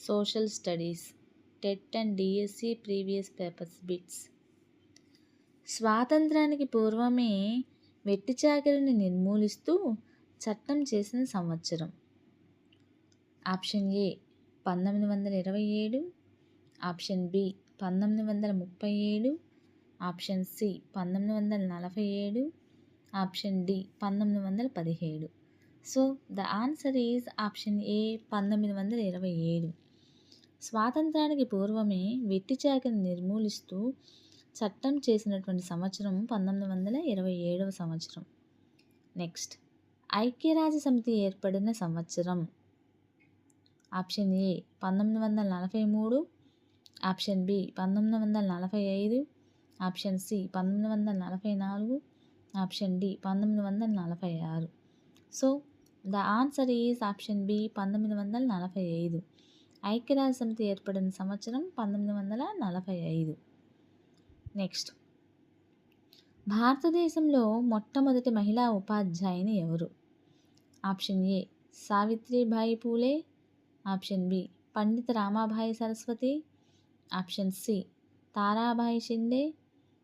Social studies, TET and DSC previous papers bits. స్వాతంత్రానికి పూర్వమే వెట్టి చాకిరిని నిర్మూలిస్తూ చట్టం చేసిన సంవత్సరం. Option A 1927, option B 1937, option C 1947, option D 1917. So the answer is option A 1927. స్వాతంత్రానికి పూర్వమే వెట్టి చాకిరిని నిర్మూలిస్తూ చట్టం చేసినటువంటి సంవత్సరం 1927వ సంవత్సరం. నెక్స్ట్, ఐక్యరాజ్య సమితి ఏర్పడిన సంవత్సరం. Option A 1943, option B 1945, option C 1944, option D 1946. So the answer is option B 1945. ఐక్యరాజ్య సమితి ఏర్పడిన సంవత్సరం 1945. నెక్స్ట్, భారతదేశంలో మొట్టమొదటి మహిళా ఉపాధ్యాయుని ఎవరు? Option A Savitribai Phule, option B Pandita Ramabai Saraswati, option C Tarabai Shinde,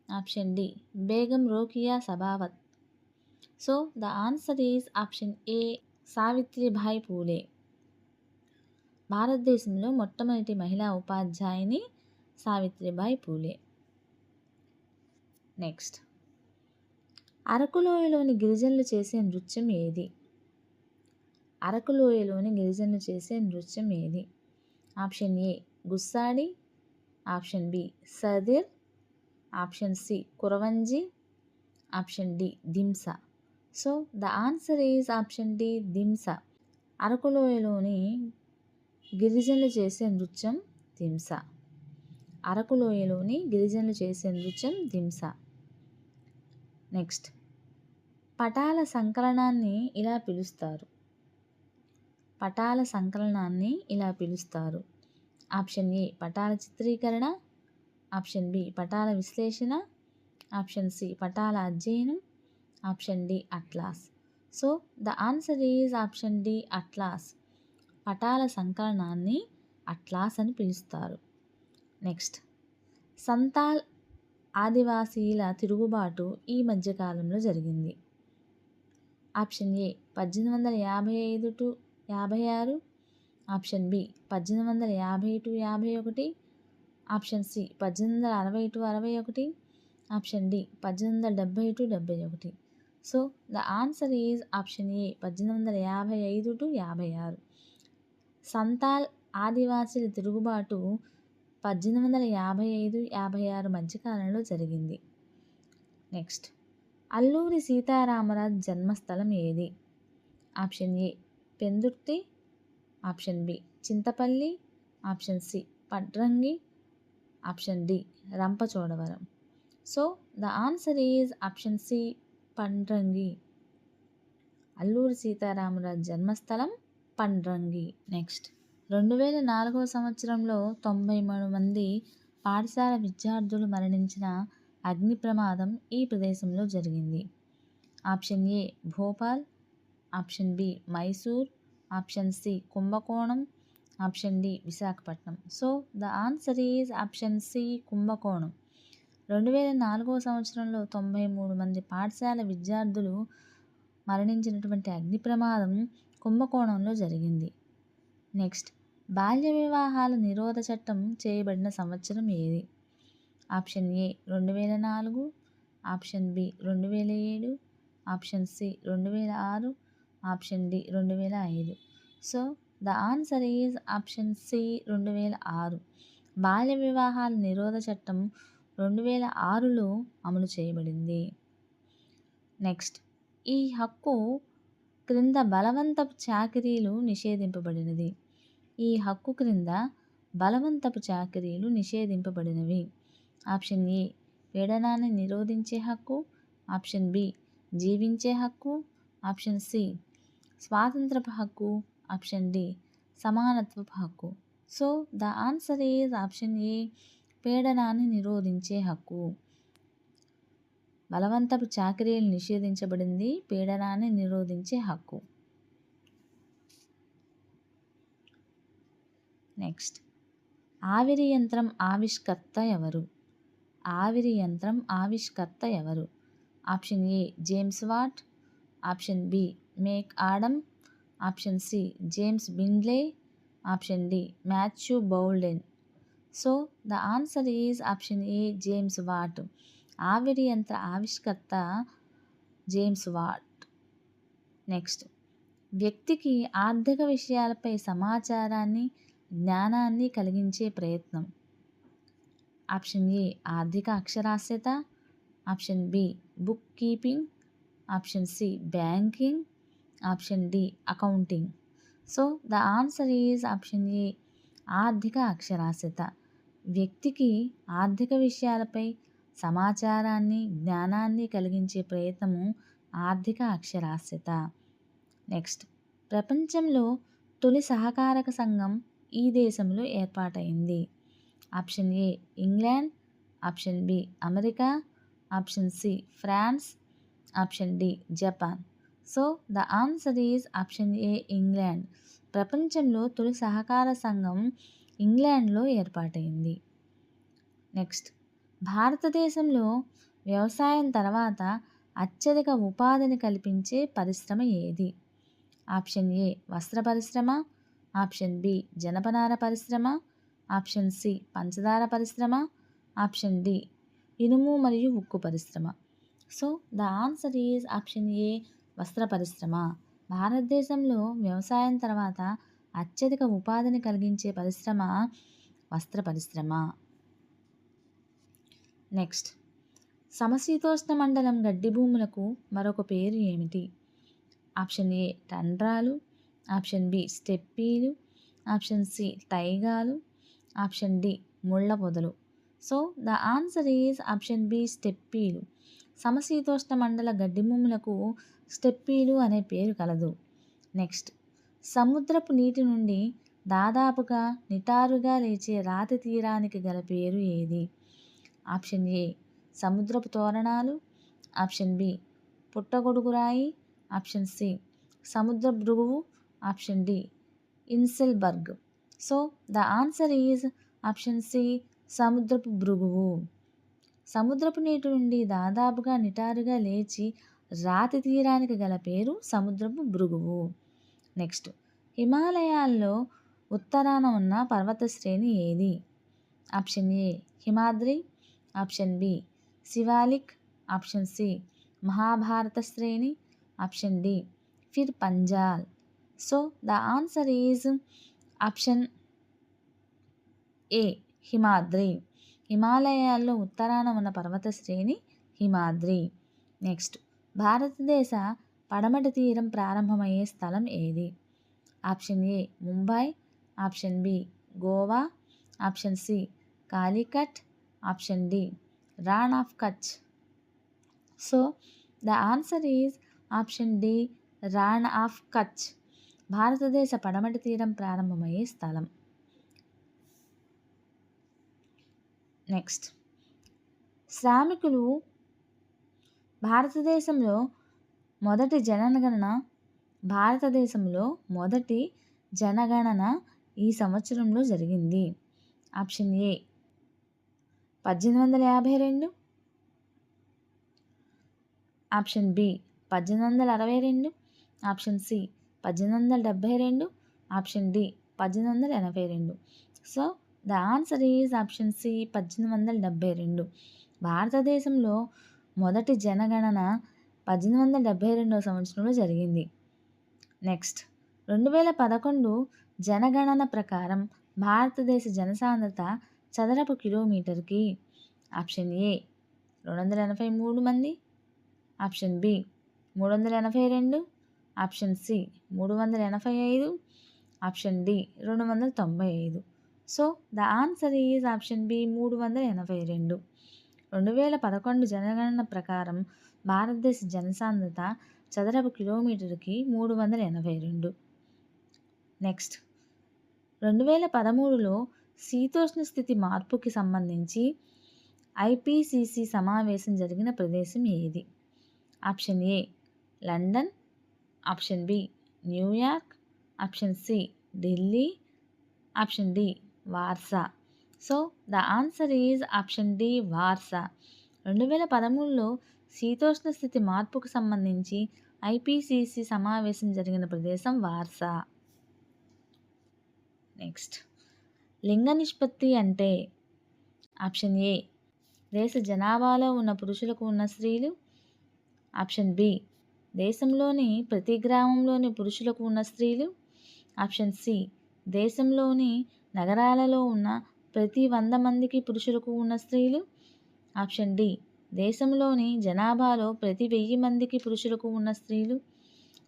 option D Begum Rokeya Sakhawat. So the answer is option A Savitribai Phule. భారతదేశంలో మొట్టమొదటి మహిళా ఉపాధ్యాయుని సావిత్రిబాయి పూలే. నెక్స్ట్, అరకులోయలోని గిరిజనులు చేసే నృత్యం ఏది? అరకులోయలోని గిరిజనులు చేసే నృత్యం ఏది? Option A Gussadi, option B Sadir, option C Kuravanji, option D Dhimsa. So the answer is option D Dhimsa. అరకులోయలోని గిరిజనులు చేసే నృత్యం దింస. అరకులోయలోని గిరిజనులు చేసే నృత్యం దింస. నెక్స్ట్, పటాల సంకలనాన్ని ఇలా పిలుస్తారు. పటాల సంకలనాన్ని ఇలా పిలుస్తారు. ఆప్షన్ ఏ పటాల చిత్రీకరణ, ఆప్షన్ బి పటాల విశ్లేషణ, ఆప్షన్ సి పటాల అధ్యయనం, option D atlas. So the answer is option D atlas. పటాల సంకలనాన్ని అట్లాస్ అని పిలుస్తారు. నెక్స్ట్, సంతాల్ ఆదివాసీల తిరుగుబాటు ఈ మధ్యకాలంలో జరిగింది. Option A 1855 to 56, option B 1850 to 51, option C 1860 to 61, option D 1870 to 71. So the answer is option A 1855 to 56. సంతాల్ ఆదివాసీల తిరుగుబాటు 1855-56 మధ్యకాలంలో జరిగింది. నెక్స్ట్, అల్లూరి సీతారామరాజు జన్మస్థలం ఏది? Option A Pendurthi, option B Chintapalli, option C Padrangi, option D Rampachodavaram. So the answer is option C Pandrangi. Alluri Sitaramaraju జన్మస్థలం Pandrangi. Next, 2004వ సంవత్సరంలో 93 మంది పాఠశాల విద్యార్థులు మరణించిన అగ్ని ప్రమాదం ఈ ప్రదేశంలో జరిగింది. Option A Bhopal, option B Mysore, option C Kumbakonam, option D Visakhapatnam. So the answer is option C Kumbakonam. 2004వ సంవత్సరంలో 93 మంది పాఠశాల విద్యార్థులు మరణించినటువంటి అగ్ని ప్రమాదం కుంభకోణంలో జరిగింది. నెక్స్ట్, బాల్య వివాహాల నిరోధ చట్టం చేయబడిన సంవత్సరం ఏది? Option A 2004, option B 2007, option C 2006, option D 2005. So the answer is option C 2006. బాల్య వివాహాల నిరోధ చట్టం 2006లో అమలు చేయబడింది. నెక్స్ట్, ఈ హక్కు క్రింద బలవంతపు చాకిరీలు నిషేధింపబడినది. ఈ హక్కు క్రింద బలవంతపు చాకిరీలు నిషేధింపబడినవి. ఆప్షన్ ఏ పీడనాన్ని నిరోధించే హక్కు, ఆప్షన్ బి జీవించే హక్కు, ఆప్షన్ సి స్వాతంత్రపు హక్కు, ఆప్షన్ డి సమానత్వపు హక్కు. So the answer is option ఏ పీడనాన్ని నిరోధించే హక్కు. బలవంతపు చాకిరీలు నిషేధించబడింది, పీడనాన్ని నిరోధించే హక్కు. నెక్స్ట్ ఆవిరి యంత్రం ఆవిష్కర్త ఎవరు? ఆవిరి యంత్రం ఆవిష్కర్త ఎవరు? Option A James Watt, option B McAdam, option C James Brindley, option D Matthew Boulton. So the answer is option A James Watt. ఆవిరి యంత్ర ఆవిష్కర్త జేమ్స్ వాట్. నెక్స్ట్ వ్యక్తికి ఆర్థిక విషయాలపై సమాచారాన్ని, జ్ఞానాన్ని కలిగించే ప్రయత్నం. ఆప్షన్ ఏ ఆర్థిక అక్షరాస్యత, option B book keeping, option C banking, option D accounting. So the answer is option A ఆర్థిక అక్షరాస్యత. వ్యక్తికి ఆర్థిక విషయాలపై సమాచారాన్ని, జ్ఞానాన్ని కలిగించే ప్రయత్నము ఆర్థిక అక్షరాస్యత. నెక్స్ట్ ప్రపంచంలో తొలి సహకారక సంఘం ఈ దేశంలో ఏర్పాటైంది. Option A England, option B America, option C France, option D Japan. So the answer is option A England. ప్రపంచంలో తొలి సహకార సంఘం ఇంగ్లాండ్లో ఏర్పాటైంది. నెక్స్ట్ భారతదేశంలో వ్యవసాయం తర్వాత అత్యధిక ఉపాధిని కల్పించే పరిశ్రమ ఏది? ఆప్షన్ ఏ వస్త్ర పరిశ్రమ, ఆప్షన్ బి జనపనార పరిశ్రమ, ఆప్షన్ సి పంచదార పరిశ్రమ, ఆప్షన్ డి ఇనుము మరియు ఉక్కు పరిశ్రమ. So the answer is option ఏ వస్త్ర పరిశ్రమ. భారతదేశంలో వ్యవసాయం తర్వాత అత్యధిక ఉపాధిని కలిగించే పరిశ్రమ వస్త్ర పరిశ్రమ. నెక్స్ట్ సమశీతోష్ణ మండలం గడ్డి భూములకు మరొక పేరు ఏమిటి? ఆప్షన్ ఏ టండ్రాలు, ఆప్షన్ బి స్టెప్పీలు, ఆప్షన్ సి తైగాలు, ఆప్షన్ డి ముళ్ళ పొదలు. So the answer is option B స్టెప్పీలు. సమశీతోష్ణ మండల గడ్డి భూములకు స్టెప్పీలు అనే పేరు కలదు. నెక్స్ట్ సముద్రపు నీటి నుండి దాదాపుగా నిటారుగా లేచే రాతి తీరానికి గల పేరు ఏది? ఆప్షన్ ఏ సముద్రపు తోరణాలు, ఆప్షన్ బి పుట్టగొడుగురాయి, ఆప్షన్ సి సముద్ర భృగువు, option D inselberg. So the answer is option C సముద్రపు భృగువు. సముద్రపు నీటి నుండి దాదాపుగా నిటారుగా లేచి రాతి తీరానికి గల పేరు సముద్రపు భృగువు. నెక్స్ట్ హిమాలయాల్లో ఉత్తరాన ఉన్న పర్వత శ్రేణి ఏది? Option A Himadri, option B Shivalik, option C Mahabharata శ్రేణి, option D Pir Panjal. So the answer is option A Himadri. హిమాలయాల్లో ఉత్తరాన ఉన్న పర్వత శ్రేణి హిమాద్రి. నెక్స్ట్ భారతదేశ పడమటి తీరం ప్రారంభమయ్యే స్థలం ఏది? Option A Mumbai, option B Goa, option C Calicut, option D Rann of Kutch. So the answer is option D Rann of Kutch. భారతదేశ పడమటి తీరం ప్రారంభమయ్యే స్థలం. నెక్స్ట్ శ్రామికులు భారతదేశంలో మొదటి జనగణన ఈ సంవత్సరంలో జరిగింది. Option A 1852, option B 1862, option C 1872, option D 1882. So the answer is option C 1872. భారతదేశంలో మొదటి జనగణన 1872 సంవత్సరంలో జరిగింది. నెక్స్ట్ 2011 జనగణన ప్రకారం భారతదేశ జనసాంద్రత చదరపు కిలోమీటర్కి ఆప్షన్ ఏ 283 మంది, option B 382, option C 385, option D 295. So the answer is option B 382. 2011 జనగణన ప్రకారం భారతదేశ జనసాంద్రత చదరపు కిలోమీటర్కి 382. నెక్స్ట్ 2013లో శీతోష్ణ స్థితి మార్పుకి సంబంధించి ఐపీసీసీ సమావేశం జరిగిన ప్రదేశం ఏది? Option A London, option B New York, option C Delhi, option D Warsaw. So the answer is option D Warsaw. 2013లో శీతోష్ణ స్థితి మార్పుకు సంబంధించి ఐపీసీసీ సమావేశం జరిగిన ప్రదేశం వార్సా. నెక్స్ట్, లింగ నిష్పత్తి అంటే ఆప్షన్ ఏ దేశ జనాభాలో ఉన్న పురుషులకు ఉన్న స్త్రీలు, ఆప్షన్ బి దేశంలోని ప్రతి గ్రామంలోని పురుషులకు ఉన్న స్త్రీలు, ఆప్షన్ సి దేశంలోని నగరాలలో ఉన్న ప్రతి 100 మందికి పురుషులకు ఉన్న స్త్రీలు, ఆప్షన్ డి దేశంలోని జనాభాలో ప్రతి 1000 మందికి పురుషులకు ఉన్న స్త్రీలు.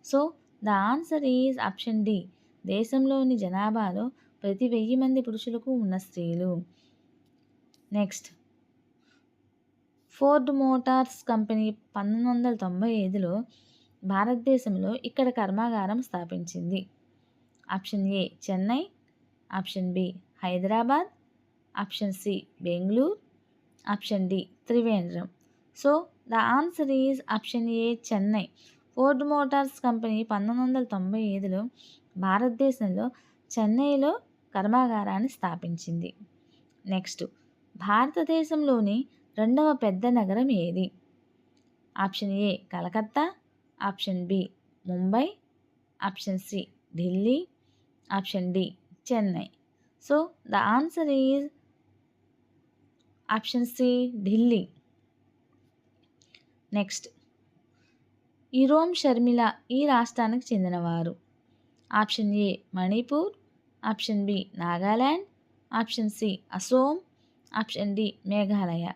So the answer is option D దేశంలోని జనాభాలో ప్రతి 1000 మంది పురుషులకు ఉన్న స్త్రీలు. నెక్స్ట్, ఫోర్డ్ మోటార్స్ కంపెనీ 1995లో భారతదేశంలో ఇక్కడ కర్మాగారం స్థాపించింది. Option A Chennai, option B Hyderabad, option C Bengaluru, option D Trivandrum. So the answer is option A Chennai. Ford Motors company 1995లో భారతదేశంలో చెన్నైలో కర్మాగారాన్ని స్థాపించింది. నెక్స్ట్, భారతదేశంలోని రెండవ పెద్ద నగరం ఏది? Option A Calcutta, option B Mumbai, option C Delhi, option D Chennai. So the answer is option C Delhi. Next, Irom Sharmila ఈ రాష్ట్రానికి చెందినవారు. Option A Manipur, option B Nagaland, option C Assam, option D Meghalaya.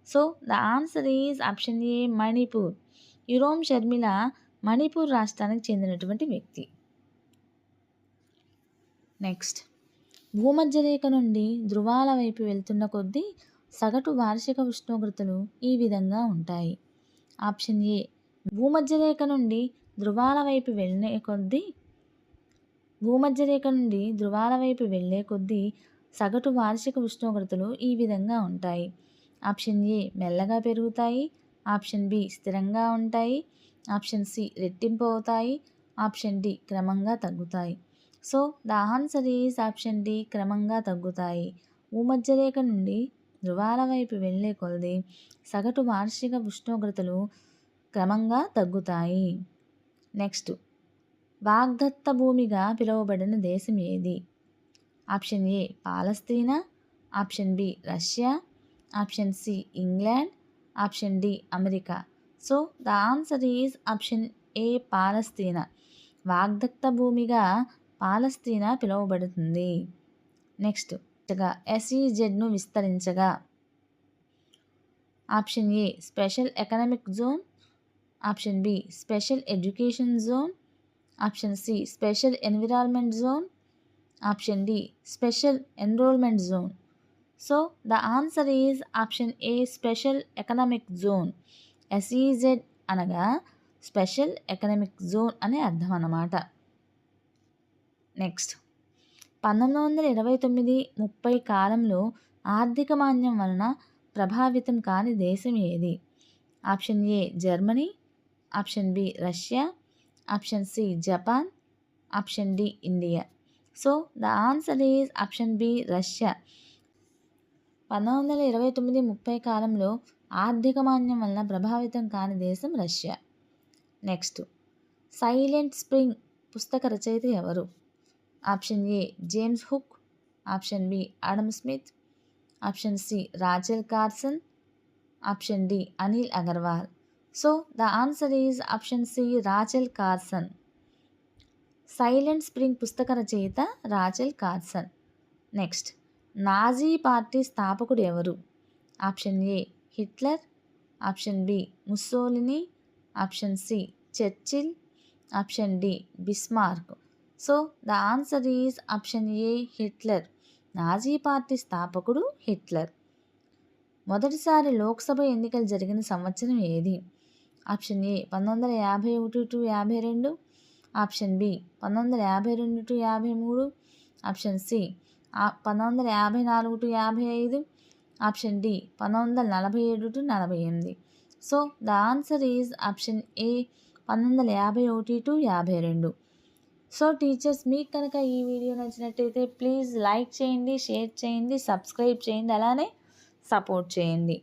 So the answer is option A Manipur. Irom Sharmila Manipur రాష్ట్రానికి చెందినటువంటి వ్యక్తి. నెక్స్ట్, భూమధ్యరేఖ నుండి ధృవాల వైపు వెళ్తున్న కొద్దీ సగటు వార్షిక ఉష్ణోగ్రతలు ఈ విధంగా ఉంటాయి. ఆప్షన్ ఏ భూమధ్యరేఖ నుండి ధృవాల వైపు వెళ్ళే కొద్దీ సగటు వార్షిక ఉష్ణోగ్రతలు ఈ విధంగా ఉంటాయి. ఆప్షన్ ఏ మెల్లగా పెరుగుతాయి, ఆప్షన్ బి స్థిరంగా ఉంటాయి, ఆప్షన్ సి రెట్టింపు అవుతాయి, ఆప్షన్ డి క్రమంగా తగ్గుతాయి. So the answer is option D క్రమంగా తగ్గుతాయి. భూమధ్యరేఖ నుండి ధృవాల వైపు వెళ్ళే కొలది సగటు వార్షిక ఉష్ణోగ్రతలు క్రమంగా తగ్గుతాయి. నెక్స్ట్, వాగ్దత్త భూమిగా పిలువబడిన దేశం ఏది? Option A Palestine, option B Russia, option C England, option D America. So the answer is option A Palestine. వాగ్దత్త భూమిగా పాలస్తీనా పిలువబడుతుంది. నెక్స్ట్, ఎస్ఈజెడ్ను విస్తరించగా. Option A special economic zone, option B special education zone, option C special environment zone, option D special enrollment zone. So the answer is option A special economic zone. SEZ అనగా special economic zone అనే అర్థం అన్నమాట. Next, 1929-30 కాలంలో ఆర్థిక మాంద్యం వలన ప్రభావితం కాని దేశం ఏది? Option A Germany, option B Russia, option C Japan, option D India. So the answer is option B Russia. 1929-30 కాలంలో ఆర్థిక మాంద్యం వలన ప్రభావితం కాని దేశం రష్యా. నెక్స్ట్, సైలెంట్ స్ప్రింగ్ పుస్తక రచయిత ఎవరు? Option A James Hook, option B Adam Smith, option C Rachel Carson, option D Anil Agarwal. So the answer is option C Rachel Carson. Silent spring పుస్తక రచయిత Rachel Carson. Next, Nazi party స్థాపకుడు ఎవరు? Option A Hitler, option B Mussolini, option C Churchill, option D Bismarck. So the answer is option A Hitler. Nazi party స్థాపకుడు Hitler. మొదటిసారి లోక్సభ ఎన్నికలు జరిగిన సంవత్సరం ఏది? Option A 1951-52, option B 1952-53, option C 1954-55, option D 1947-48. So the answer is option A 1951-52. So teachers, మీకు కనుక ఈ video నచ్చినట్టయితే ప్లీజ్ లైక్ చేయండి, షేర్ చేయండి, సబ్స్క్రైబ్ చేయండి, అలానే సపోర్ట్ చేయండి.